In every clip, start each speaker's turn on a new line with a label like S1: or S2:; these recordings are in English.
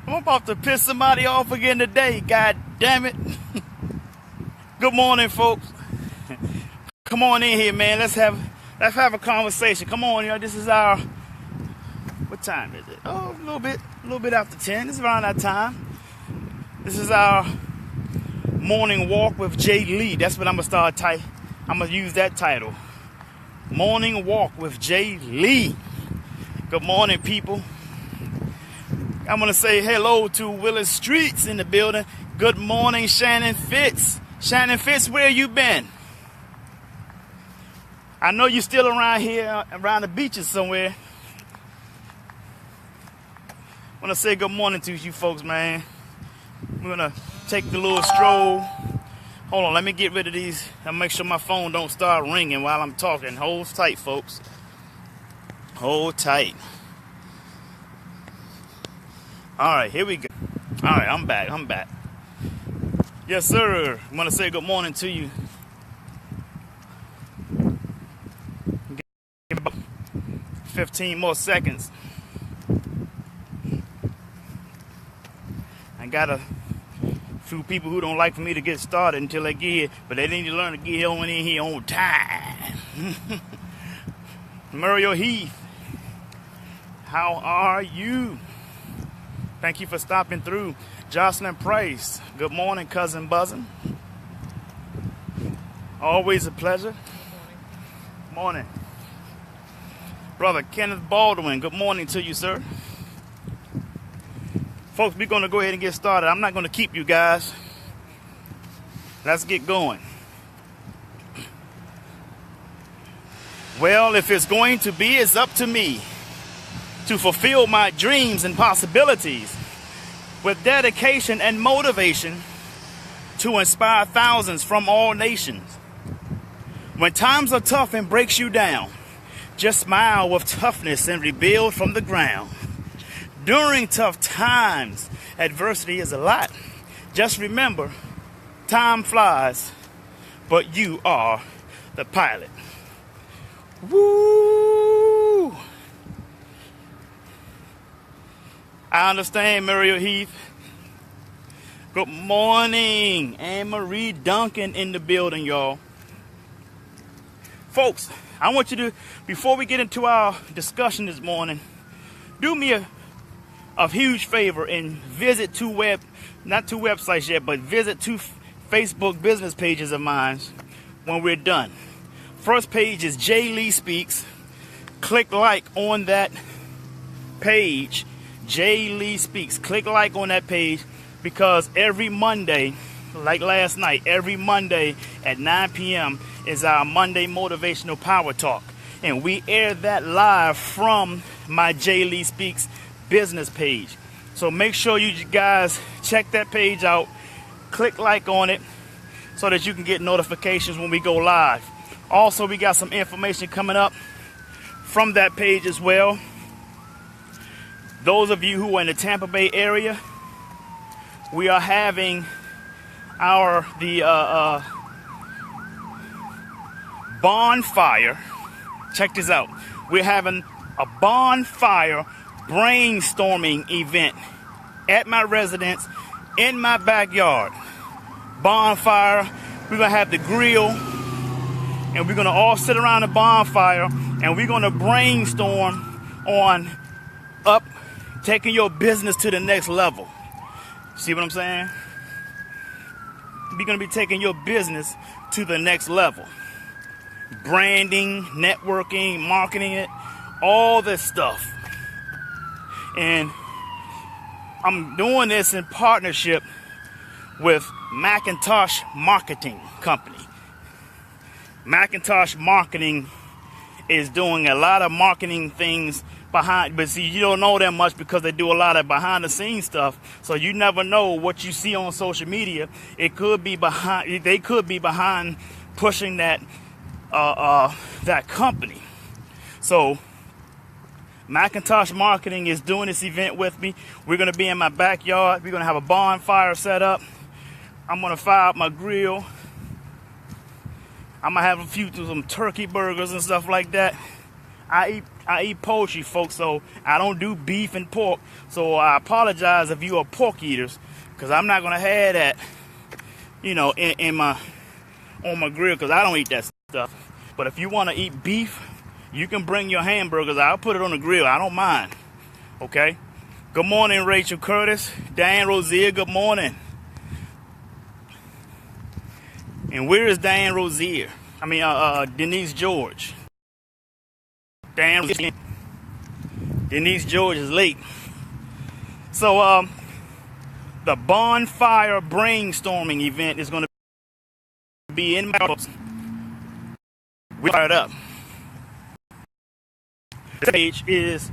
S1: I'm about to piss somebody off again today, god damn it. Good morning, folks. Come on in here, man. Let's have a conversation. Come on, this is our, what time is it? Oh, a little bit after 10. It's around that time. This is our morning walk with Jay Lee. That's what I'm gonna use that title. Morning walk with Jay Lee. Good morning, people. I'm gonna say hello to Willis Streets in the building. Good morning, Shannon Fitz. Shannon Fitz, where you been? I know you're still around here, around the beaches somewhere. I want to say good morning to you folks, man. We're going to take the little stroll. Hold on, let me get rid of these and make sure my phone don't start ringing while I'm talking. Hold tight, folks. Hold tight. All right, here we go. All right, I'm back. Yes, sir. I want to say good morning to you. Give about 15 more seconds. I got a few people who don't like for me to get started until they get here, but they need to learn to get on in here on time. Muriel Heath, how are you? Thank you for stopping through. Jocelyn Price, good morning, cousin Buzzin'. Always a pleasure. Morning. Brother Kenneth Baldwin, good morning to you, sir. Folks, we're going to go ahead and get started. I'm not going to keep you guys. Let's get going. Well, if it's going to be, it's up to me to fulfill my dreams and possibilities with dedication and motivation to inspire thousands from all nations. When times are tough and breaks you down, just smile with toughness and rebuild from the ground. During tough times, adversity is a lot. Just remember, time flies, but you are the pilot. Woo! I understand, Muriel Heath. Good morning. Anne-Marie Duncan in the building, y'all. Folks, I want you to, before we get into our discussion this morning, do me a huge favor and visit not two websites yet, but visit two Facebook business pages of mine when we're done. First page is Jay Lee Speaks. Click like on that page. Jay Lee Speaks. Click like on that page because every Monday, like last night, every Monday at 9 p.m. is our Monday Motivational Power Talk. And we air that live from my Jay Lee Speaks business page. So make sure you guys check that page out. Click like on it so that you can get notifications when we go live. Also, we got some information coming up from that page as well. Those of you who are in the Tampa Bay area, we are having the bonfire. Check this out. We're having a bonfire brainstorming event at my residence in my backyard. Bonfire. We're going to have the grill and we're going to all sit around the bonfire and we're going to brainstorm on taking your business to the next level. See what I'm saying? We're going to be taking your business to the next level. Branding, networking, marketing it, all this stuff. And I'm doing this in partnership with Macintosh Marketing Company. Macintosh Marketing is doing a lot of marketing things behind, but see, you don't know that much because they do a lot of behind the scenes stuff. So you never know what you see on social media. It could be behind, they could be behind pushing that company. So Macintosh Marketing is doing this event with me. We're going to be in my backyard. We're going to have a bonfire set up. I'm going to fire up my grill. I'm going to have some turkey burgers and stuff like that. I eat I eat poultry, folks, so I don't do beef and pork. So I apologize if you are pork eaters, because I'm not gonna have that, you know, on my grill, because I don't eat that stuff. But if you want to eat beef, you can bring your hamburgers. I'll put it on the grill. I don't mind. Okay. Good morning, Rachel Curtis, Diane Rozier. Good morning. And where is Diane Rozier? I mean, Denise George. Denise George is late. So, the bonfire brainstorming event is going to be in my house. We fired up. The page is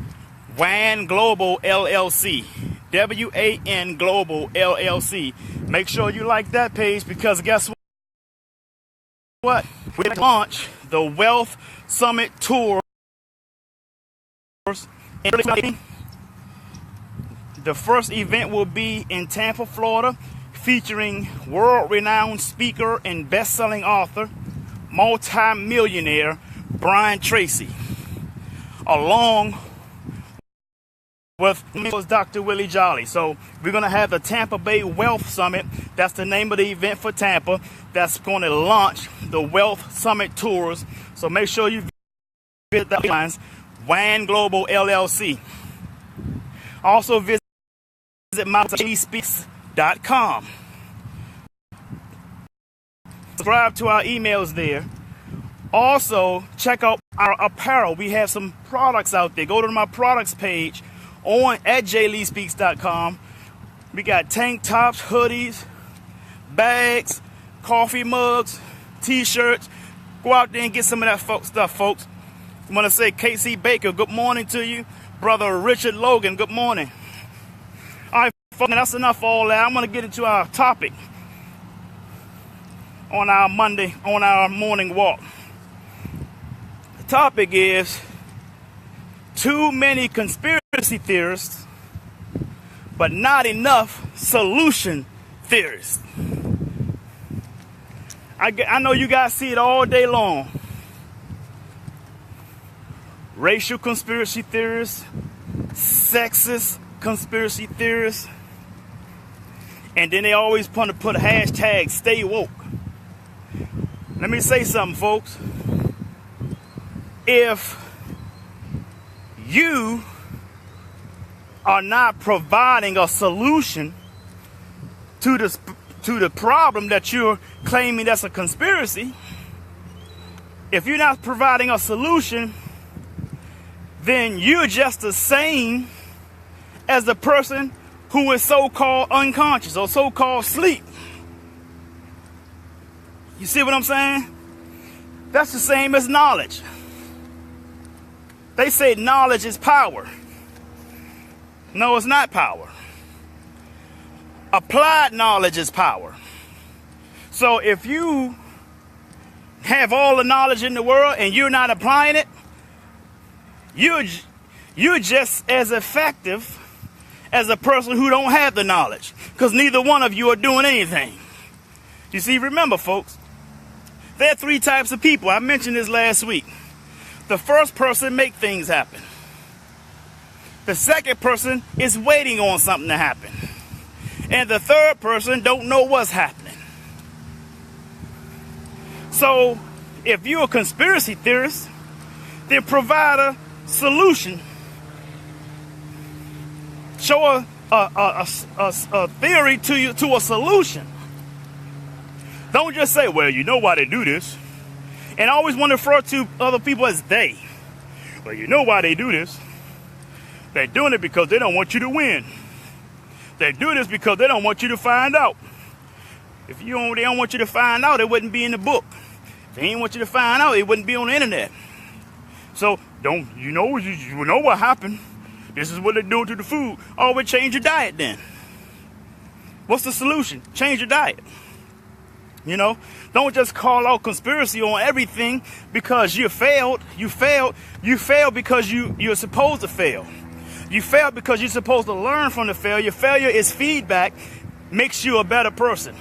S1: WAN Global LLC. WAN Global LLC. Make sure you like that page, because guess what? We launch the Wealth Summit Tour. The first event will be in Tampa, Florida, featuring world-renowned speaker and best-selling author, multi-millionaire Brian Tracy, along with Dr. Willie Jolly. So we're going to have the Tampa Bay Wealth Summit. That's the name of the event for Tampa. That's going to launch the Wealth Summit Tours. So make sure you visit the lines, WAN Global LLC. Also visit MySpeaks.com. Subscribe to our emails there. Also, check out our apparel. We have some products out there. Go to my products page at jleespeaks.com. We got tank tops, hoodies, bags, coffee mugs, t-shirts. Go out there and get some of that stuff, folks. I want to say Casey Baker, good morning to you. Brother Richard Logan, good morning. All right, folks, that's enough for all that. I'm going to get into our topic on our morning walk. The topic is too many conspiracy theorists, but not enough solution theorists. I know you guys see it all day long. Racial conspiracy theorists, sexist conspiracy theorists, and then they always want to put a hashtag stay woke. Let me say something, folks. If you are not providing a solution to the problem that you're claiming that's a conspiracy, if you're not providing a solution, then you're just the same as the person who is so-called unconscious or so-called sleep. You see what I'm saying? That's the same as knowledge. They say knowledge is power. No, it's not power. Applied knowledge is power. So if you have all the knowledge in the world and you're not applying it, you're just as effective as a person who don't have the knowledge, because neither one of you are doing anything. You see, remember, folks, there are three types of people. I mentioned this last week. The first person make things happen. The second person is waiting on something to happen. And the third person don't know what's happening. So if you're a conspiracy theorist, then provide a solution. Show a theory to a solution. Don't just say, well, you know why they do this. And I always want to refer to other people as they. Well, you know why they do this. They're doing it because they don't want you to win. They do this because they don't want you to find out. If they don't want you to find out, it wouldn't be in the book. If they didn't want you to find out, it wouldn't be on the internet. So you know what happened. This is what they're doing to the food. Oh, we change your diet then. What's the solution? Change your diet. You know, don't just call out conspiracy on everything because you failed. You failed because you're supposed to fail. You failed because you're supposed to learn from the failure. Failure is feedback, makes you a better person.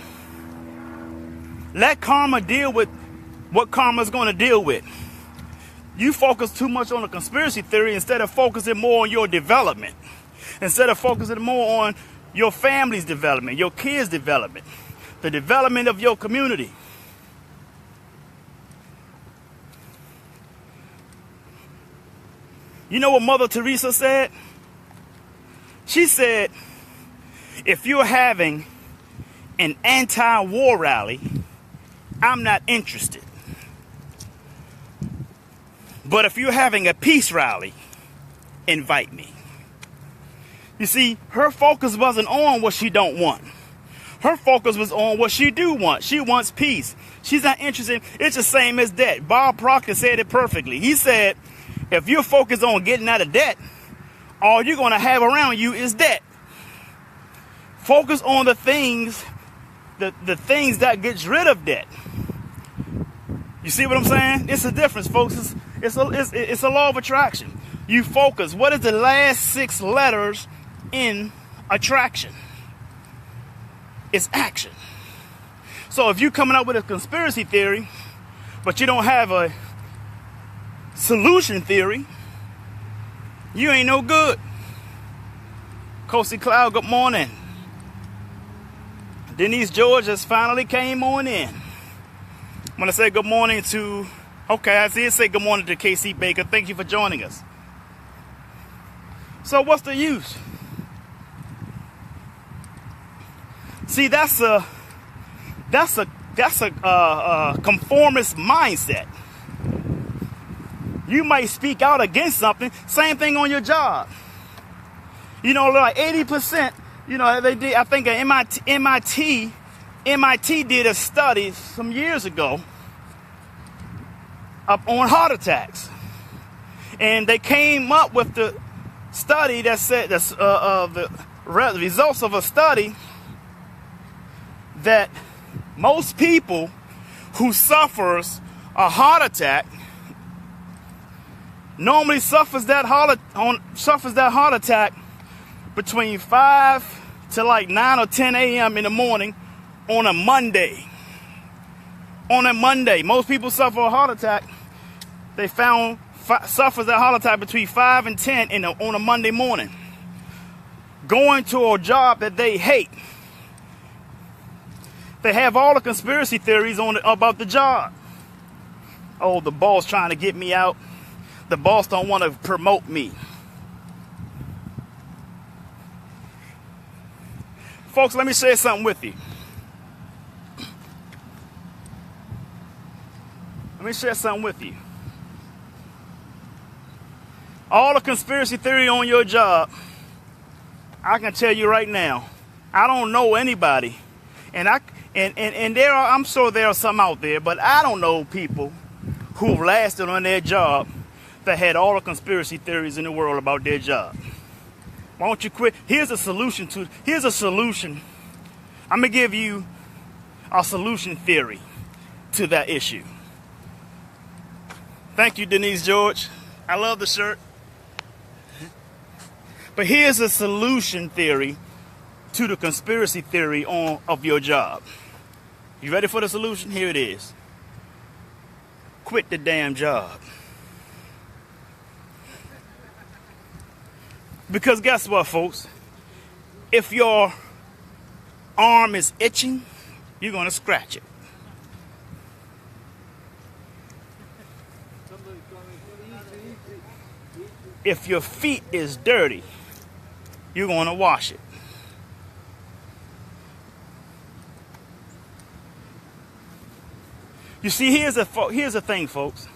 S1: Let karma deal with what karma's going to deal with. You focus too much on the conspiracy theory instead of focusing more on your development. Instead of focusing more on your family's development, your kids' development, the development of your community. You know what Mother Teresa said? She said, if you're having an anti-war rally, I'm not interested. But if you're having a peace rally, invite me. You see, her focus wasn't on what she don't want. Her focus was on what she do want. She wants peace. She's not interested. It's the same as debt. Bob Proctor said it perfectly. He said, if you're focused on getting out of debt, all you're going to have around you is debt. Focus on the things, the things that gets rid of debt. You see what I'm saying? It's a difference, folks. It's a law of attraction. You focus. What is the last 6 letters in attraction? It's action. So if you're coming up with a conspiracy theory, but you don't have a solution theory, you ain't no good. Coasty Cloud, good morning. Denise George has finally came on in. I'm going to say good morning to, okay, I did say good morning to KC Baker. Thank you for joining us. So what's the use? See, that's a conformist mindset. You might speak out against something. Same thing on your job. You know, like 80%. You know, they did. I think MIT did a study some years ago up on heart attacks, and they came up with the study that said the results of a study that most people who suffers a heart attack normally suffers that heart attack between 5 to like 9 or 10 a.m. in the morning on a Monday. On a Monday, most people suffer a heart attack. They found suffers that heart attack between 5 and 10 on a Monday morning, going to a job that they hate. They have all the conspiracy theories about the job. Oh, the boss trying to get me out. The boss don't want to promote me. Folks, let me share something with you. Let me share something with you. All the conspiracy theory on your job, I can tell you right now, I don't know anybody, and I'm sure there are some out there, but I don't know people who lasted on their job that had all the conspiracy theories in the world about their job. Why don't you quit? Here's a solution. I'm going to give you a solution theory to that issue. Thank you, Denise George. I love the shirt. But here's a solution theory to the conspiracy theory of your job. You ready for the solution? Here it is. Quit the damn job. Because guess what, folks? If your arm is itching, you're going to scratch it. If your feet is dirty, you're going to wash it. You see, here's the thing, folks.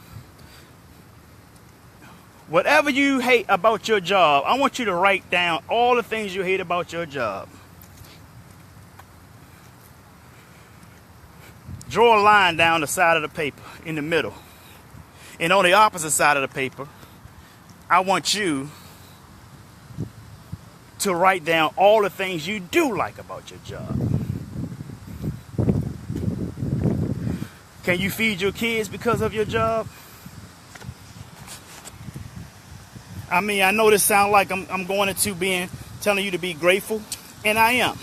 S1: Whatever you hate about your job, I want you to write down all the things you hate about your job. Draw a line down the side of the paper in the middle. And on the opposite side of the paper, I want you to write down all the things you do like about your job. Can you feed your kids because of your job? I mean, I know this sounds like I'm going into telling you to be grateful, and I am.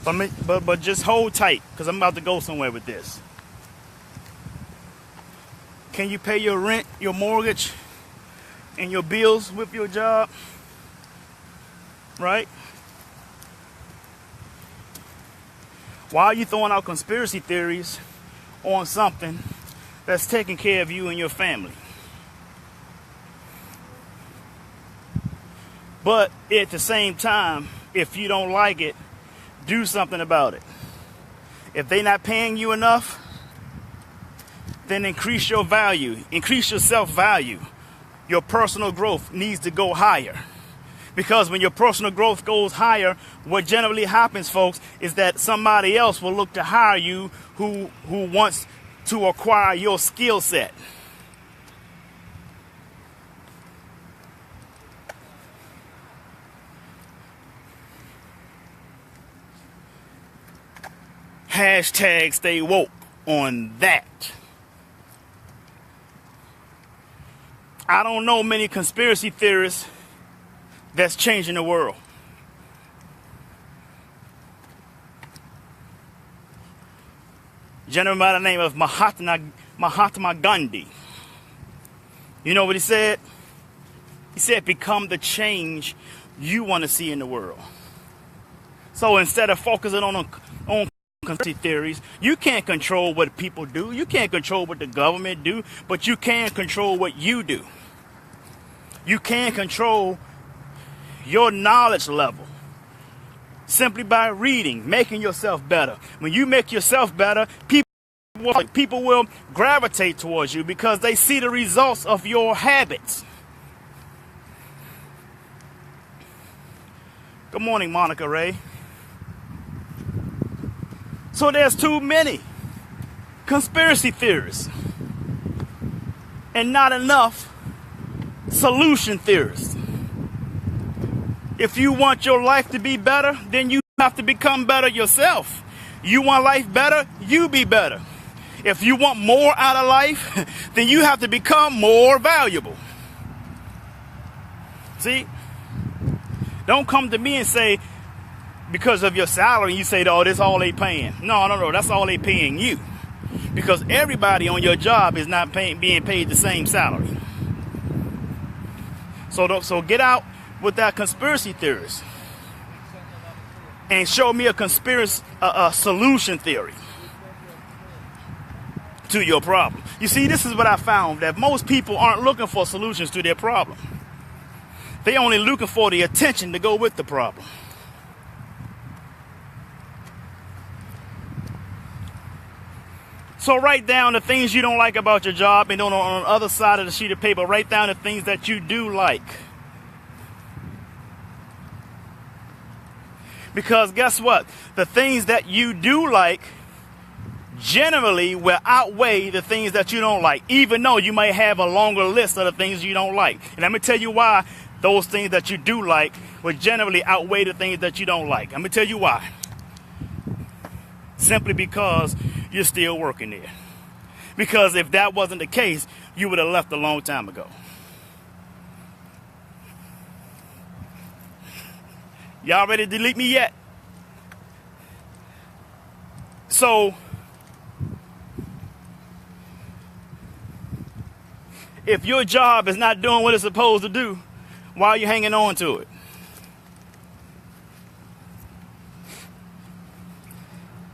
S1: But just hold tight, because I'm about to go somewhere with this. Can you pay your rent, your mortgage, and your bills with your job? Right? Why are you throwing out conspiracy theories on something that's taking care of you and your family? But at the same time, if you don't like it, do something about it. If they're not paying you enough, then increase your value, increase your self-value. Your personal growth needs to go higher. Because when your personal growth goes higher, what generally happens, folks, is that somebody else will look to hire you who wants to acquire your skill set. Hashtag stay woke on that. I don't know many conspiracy theorists that's changing the world. A gentleman by the name of Mahatma Gandhi. You know what he said? He said, become the change you want to see in the world. So instead of focusing on conspiracy theories, you can't control what people do. You can't control what the government do, but you can control what you do. You can control your knowledge level simply by reading, making yourself better. When you make yourself better, people will gravitate towards you because they see the results of your habits. Good morning, Monica Ray. So there's too many conspiracy theorists and not enough solution theorists. If you want your life to be better, then you have to become better yourself. You want life better, you be better. If you want more out of life, then you have to become more valuable. See? Don't come to me and say, because of your salary, you say, oh, this all they paying. No, that's all they paying you. Because everybody on your job is not being paid the same salary. So get out with that conspiracy theorist and show me a solution theory to your problem. You see, this is what I found, that most people aren't looking for solutions to their problem. They're only looking for the attention to go with the problem. So write down the things you don't like about your job, and on the other side of the sheet of paper, write down the things that you do like. Because guess what? The things that you do like generally will outweigh the things that you don't like, even though you may have a longer list of the things you don't like. And let me tell you why those things that you do like will generally outweigh the things that you don't like. Let me tell you why. Simply because you're still working there. Because if that wasn't the case, you would have left a long time ago. Y'all ready to delete me yet? So, if your job is not doing what it's supposed to do, why are you hanging on to it?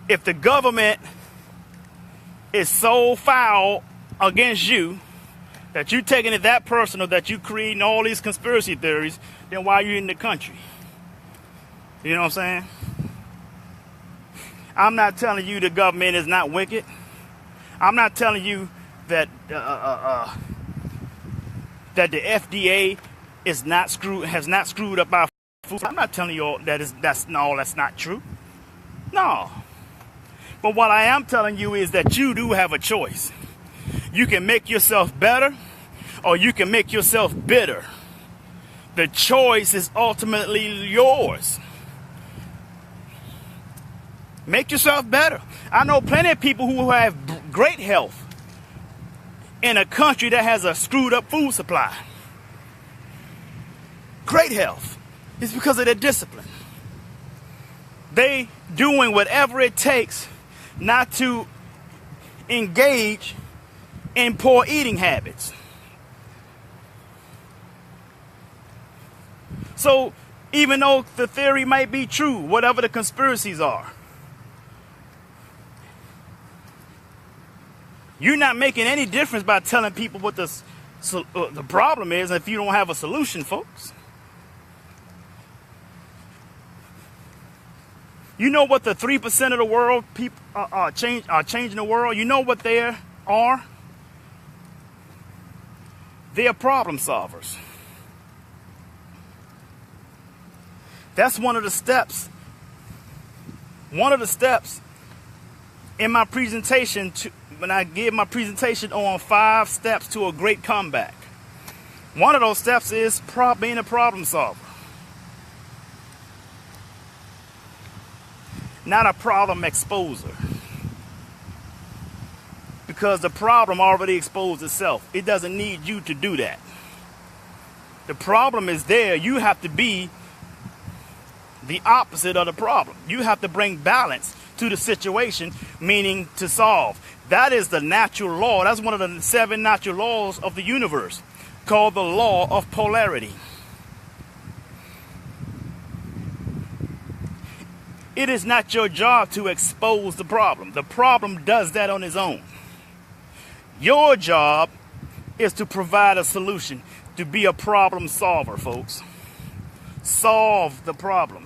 S1: If the government is so foul against you that you're taking it that personal, that you creating all these conspiracy theories, then why are you in the country? You know what I'm saying? I'm not telling you the government is not wicked. I'm not telling you that that the FDA has not screwed up our food. I'm not telling you all that's not true. No. But what I am telling you is that you do have a choice. You can make yourself better, or you can make yourself bitter. The choice is ultimately yours. Make yourself better. I know plenty of people who have great health in a country that has a screwed up food supply. Great health. It's because of their discipline. They doing whatever it takes not to engage and poor eating habits. So even though the theory might be true, whatever the conspiracies are, you're not making any difference by telling people what the problem is if you don't have a solution, folks. You know what the 3% of the world people are changing the world? You know what they are? They are problem solvers. That's one of the steps. One of the steps in my presentation, when I gave my presentation on 5 steps to a great comeback. One of those steps is being a problem solver. Not a problem exposer. Because the problem already exposed itself. It doesn't need you to do that. The problem is there. You have to be the opposite of the problem. You have to bring balance to the situation, meaning to solve. That is the natural law. That's one of the 7 natural laws of the universe, called the law of polarity. It is not your job to expose the problem. The problem does that on its own. Your job is to provide a solution, to be a problem solver, folks. Solve the problem.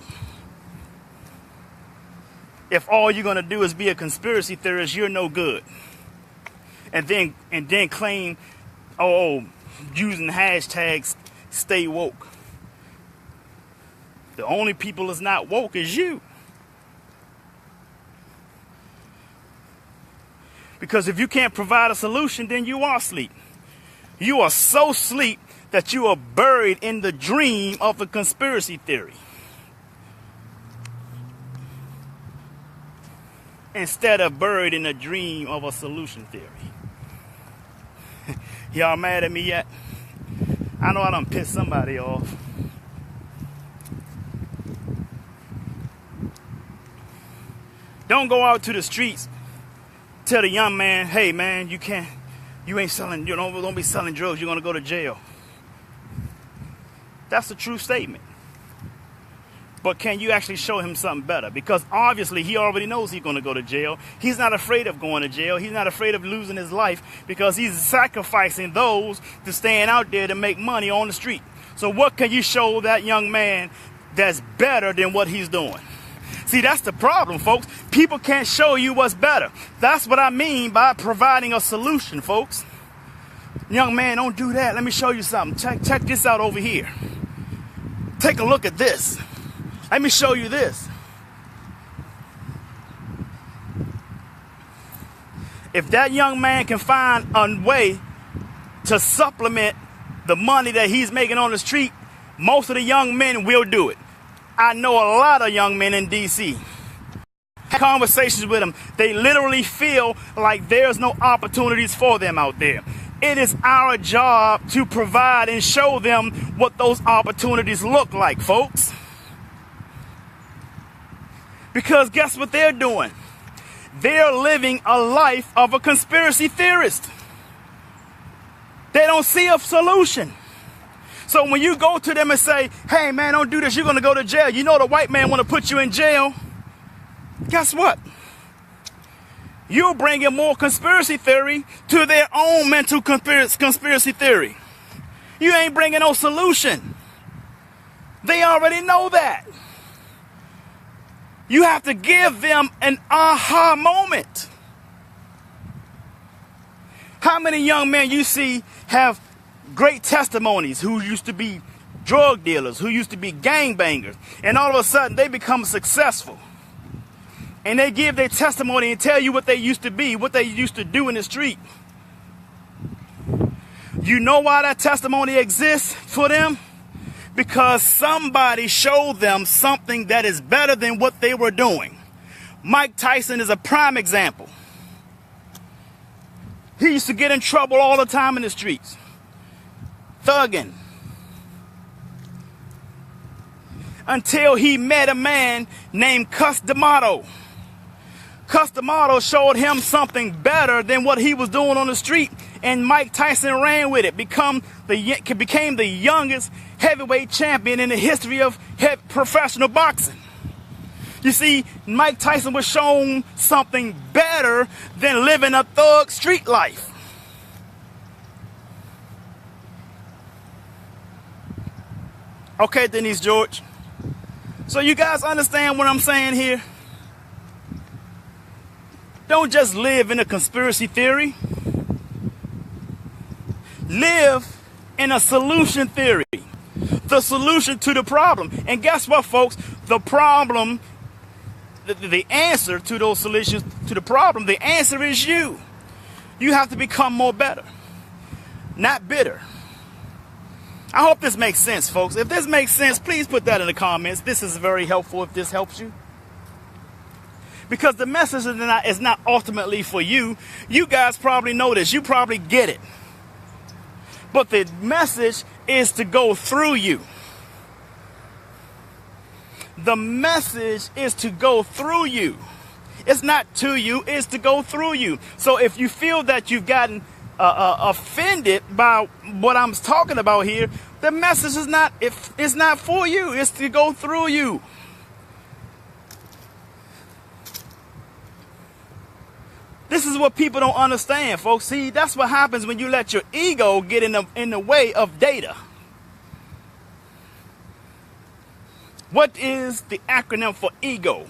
S1: If all you're going to do is be a conspiracy theorist, you're no good. And then claim, using hashtags, stay woke. The only people that's not woke is you. Because if you can't provide a solution, then you are asleep. You are so asleep that you are buried in the dream of the conspiracy theory, instead of buried in the dream of a solution theory. Y'all mad at me yet? I know I done pissed somebody off. Don't go out to the streets. Tell the young man, hey man, you ain't selling, don't be selling drugs, you're gonna go to jail. That's a true statement. But can you actually show him something better? Because obviously he already knows he's gonna go to jail. He's not afraid of going to jail. He's not afraid of losing his life because he's sacrificing those to stand out there to make money on the street. So what can you show that young man that's better than what he's doing? See, that's the problem, folks. People can't show you what's better. That's what I mean by providing a solution, folks. Young man, don't do that. Let me show you something. Check this out over here. Take a look at this. Let me show you this. If that young man can find a way to supplement the money that he's making on the street, most of the young men will do it. I know a lot of young men in D.C. Conversations with them, they literally feel like there's no opportunities for them out there. It is our job to provide and show them what those opportunities look like, folks. Because guess what they're doing? They're living a life of a conspiracy theorist. They don't see a solution. So when you go to them and say, hey man, don't do this, you're going to go to jail. You know the white man want to put you in jail. Guess what? You're bringing more conspiracy theory to their own mental conspiracy theory. You ain't bringing no solution. They already know that. You have to give them an aha moment. How many young men you see have great testimonies who used to be drug dealers, who used to be gangbangers, and all of a sudden they become successful? And they give their testimony and tell you what they used to be, what they used to do in the street. You know why that testimony exists for them? Because somebody showed them something that is better than what they were doing. Mike Tyson is a prime example. He used to get in trouble all the time in the streets. Thugging. Until he met a man named Cus D'Amato. Cus D'Amato showed him something better than what he was doing on the street. And Mike Tyson ran with it, became the youngest heavyweight champion in the history of professional boxing. You see, Mike Tyson was shown something better than living a thug street life. Okay, Denise George. So you guys understand what I'm saying here? Don't just live in a conspiracy theory. Live in a solution theory. The solution to the problem. And guess what, folks? The problem, the answer to those solutions to the problem, the answer is you. You have to become more better, not bitter. I hope this makes sense, folks. If this makes sense, please put that in the comments. This is very helpful if this helps you. Because the message is not ultimately for you. You guys probably know this. You probably get it. But the message is to go through you. The message is to go through you. It's not to you, it's to go through you. So if you feel that you've gotten offended by what I'm talking about here, the message is not, it's not for you, it's to go through you. This is what people don't understand, folks. See, that's what happens when you let your ego get in the way of data. What is the acronym for ego?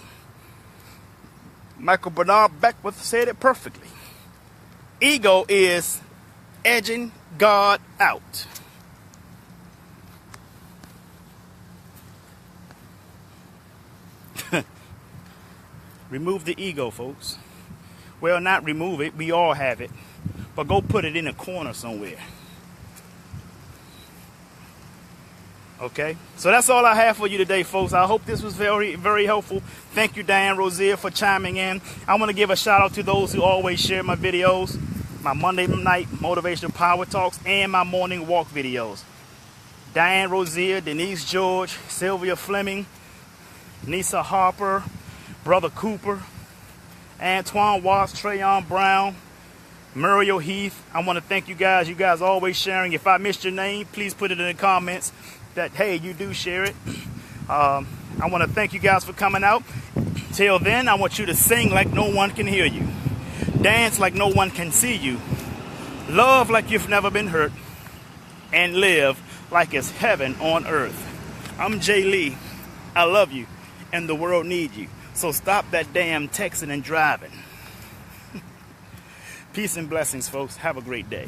S1: Michael Bernard Beckwith said it perfectly. Ego is edging God out. Remove the ego, folks. Well, not remove it. We all have it. But go put it in a corner somewhere. Okay? So that's all I have for you today, folks. I hope this was very, very helpful. Thank you, Diane Rozier, for chiming in. I want to give a shout out to those who always share my videos, my Monday night motivational power talks, and my morning walk videos. Diane Rozier, Denise George, Sylvia Fleming, Nisa Harper, Brother Cooper, Antoine Watts, Trayon Brown, Muriel Heath. I want to thank you guys. You guys are always sharing. If I missed your name, please put it in the comments that, hey, you do share it. I want to thank you guys for coming out. Till then, I want you to sing like no one can hear you. Dance like no one can see you. Love like you've never been hurt. And live like it's heaven on earth. I'm Jay Lee. I love you. And the world needs you. So stop that damn texting and driving. Peace and blessings, folks. Have a great day.